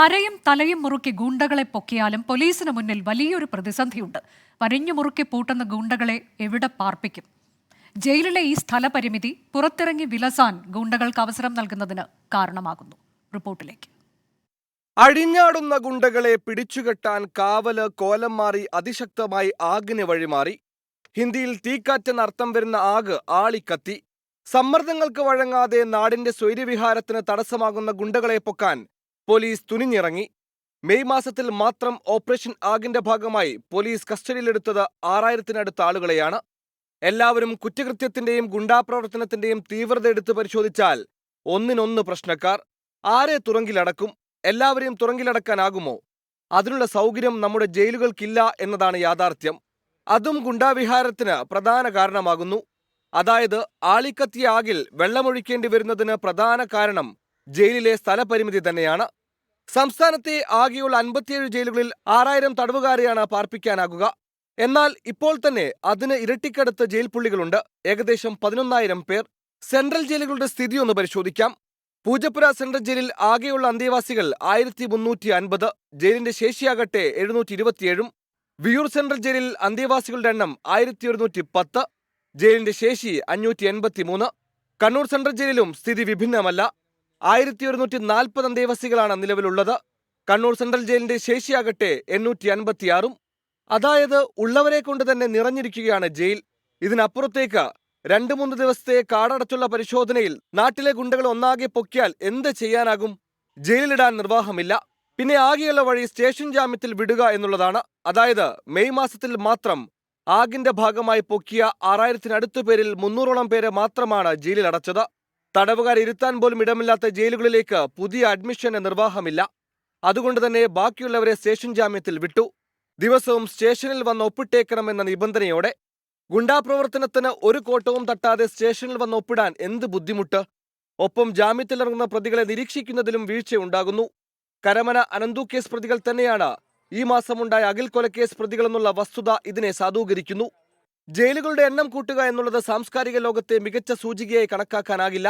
അരയും തലയും മുറുക്കി ഗൂണ്ടകളെ പൊക്കിയാലും പോലീസിന് മുന്നിൽ വലിയൊരു പ്രതിസന്ധിയുണ്ട്. വരിഞ്ഞു മുറുക്കി പൂട്ടുന്ന ഗൂണ്ടകളെ എവിടെ പാർപ്പിക്കും? ജയിലിലെ ഈ സ്ഥലപരിമിതി പുറത്തിറങ്ങി വിലസാൻ ഗൂണ്ടകൾക്ക് അവസരം നൽകുന്നതിന് കാരണമാകുന്നു. റിപ്പോർട്ടിലേക്ക്. അഴിഞ്ഞാടുന്ന ഗുണ്ടകളെ പിടിച്ചുകെട്ടാൻ കാവല് കോലം മാറി അതിശക്തമായി ആഗിന് വഴിമാറി. ഹിന്ദിയിൽ തീക്കാറ്റെന്ന് അർത്ഥം വരുന്ന ആഗ് ആളിക്കത്തി. സമ്മർദ്ദങ്ങൾക്ക് വഴങ്ങാതെ നാടിന്റെ സ്വൈര്യവിഹാരത്തിന് തടസ്സമാകുന്ന ഗുണ്ടകളെ പൊക്കാൻ പോലീസ് തുനിഞ്ഞിറങ്ങി. മെയ് മാസത്തിൽ മാത്രം ഓപ്പറേഷൻ ആഗിന്റെ ഭാഗമായി പോലീസ് കസ്റ്റഡിയിലെടുത്തത് 6000-നടുത്ത ആളുകളെയാണ്. എല്ലാവരും കുറ്റകൃത്യത്തിന്റെയും ഗുണ്ടാപ്രവർത്തനത്തിന്റെയും തീവ്രത എടുത്ത് പരിശോധിച്ചാൽ ഒന്നിനൊന്ന് പ്രശ്നക്കാർ. ആരെ തുറങ്കിലടക്കും? എല്ലാവരെയും തുറങ്കിലടക്കാനാകുമോ? അതിനുള്ള സൗകര്യം നമ്മുടെ ജയിലുകൾക്കില്ല എന്നതാണ് യാഥാർത്ഥ്യം. അതും ഗുണ്ടാവിഹാരത്തിന് പ്രധാന കാരണമാകുന്നു. അതായത് ആളിക്കത്തിയ ആകിൽ വെള്ളമൊഴിക്കേണ്ടി വരുന്നതിന് പ്രധാന കാരണം ജയിലിലെ സ്ഥലപരിമിതി തന്നെയാണ്. സംസ്ഥാനത്തെ ആകെയുള്ള 57 ജയിലുകളിൽ 6000 തടവുകാരെയാണ് പാർപ്പിക്കാനാകുക. എന്നാൽ ഇപ്പോൾ തന്നെ അതിന് ഇരട്ടിക്കടുത്ത് ജയിൽ പുള്ളികളുണ്ട്, ഏകദേശം 11000 പേർ. സെൻട്രൽ ജയിലുകളുടെ സ്ഥിതി ഒന്ന് പരിശോധിക്കാം. പൂജപ്പുര സെൻട്രൽ ജയിലിൽ ആകെയുള്ള അന്തേവാസികൾ 1350. ജയിലിന്റെ ശേഷിയാകട്ടെ 727. വിയൂർ സെൻട്രൽ ജയിലിൽ അന്തേവാസികളുടെ എണ്ണം 1110. ജയിലിന്റെ ശേഷി 583. കണ്ണൂർ സെൻട്രൽ ജയിലിലും സ്ഥിതി വിഭിന്നമല്ല. 1140 അന്തേവാസികളാണ് നിലവിലുള്ളത്. കണ്ണൂർ സെൻട്രൽ ജയിലിന്റെ ശേഷിയാകട്ടെ 856. അതായത് ഉള്ളവരെ കൊണ്ട് തന്നെ നിറഞ്ഞിരിക്കുകയാണ് ജയിൽ. ഇതിനപ്പുറത്തേക്ക് 2-3 ദിവസത്തെ കാടടച്ചുള്ള പരിശോധനയിൽ നാട്ടിലെ ഗുണ്ടകൾ ഒന്നാകെ പൊക്കിയാൽ എന്ത് ചെയ്യാനാകും? ജയിലിലിടാൻ നിർവാഹമില്ല. പിന്നെ ആകെയുള്ള വഴി സ്റ്റേഷൻ ജാമ്യത്തിൽ വിടുക എന്നുള്ളതാണ്. അതായത് മെയ് മാസത്തിൽ മാത്രം ആഗിന്റെ ഭാഗമായി പൊക്കിയ 6000-നടുത്ത പേരിൽ 300ഓളം പേരെ മാത്രമാണ് ജയിലിൽ അടച്ചത്. തടവുകാരെ ഇരുത്താൻ പോലും ഇടമില്ലാത്ത ജയിലുകളിലേക്ക് പുതിയ അഡ്മിഷന് നിർവാഹമില്ല. അതുകൊണ്ട് തന്നെ ബാക്കിയുള്ളവരെ സ്റ്റേഷൻ ജാമ്യത്തിൽ വിട്ടു. ദിവസവും സ്റ്റേഷനിൽ വന്ന് ഒപ്പിട്ടേക്കണമെന്ന നിബന്ധനയോടെ. ഗുണ്ടാപ്രവർത്തനത്തിന് ഒരു കോട്ടവും തട്ടാതെ സ്റ്റേഷനിൽ വന്ന് ഒപ്പിടാൻ എന്ത് ബുദ്ധിമുട്ട്! ഒപ്പം ജാമ്യത്തിലിറങ്ങുന്ന പ്രതികളെ നിരീക്ഷിക്കുന്നതിലും വീഴ്ചയുണ്ടാകുന്നു. കരമന അനന്തു കേസ് പ്രതികൾ തന്നെയാണ് ഈ മാസമുണ്ടായ അഖിൽ കൊലക്കേസ് പ്രതികളെന്നുള്ള വസ്തുത ഇതിനെ സാധൂകരിക്കുന്നു. ജയിലുകളുടെ എണ്ണം കൂട്ടുക എന്നുള്ളത് സാംസ്കാരിക ലോകത്തെ മികച്ച സൂചികയായി കണക്കാക്കാനാകില്ല.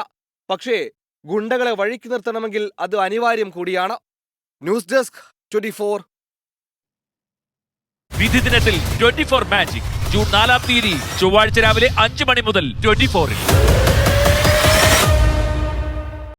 പക്ഷേ ഗുണ്ടകളെ വഴിക്ക് നിർത്തണമെങ്കിൽ അത് അനിവാര്യം കൂടിയാണ്. News desk 24. വിധി ദിനത്തിൽ 24 മാജിക് ജൂൺ 4 ചൊവ്വാഴ്ച രാവിലെ 5 മണി മുതൽ 24-ൽ.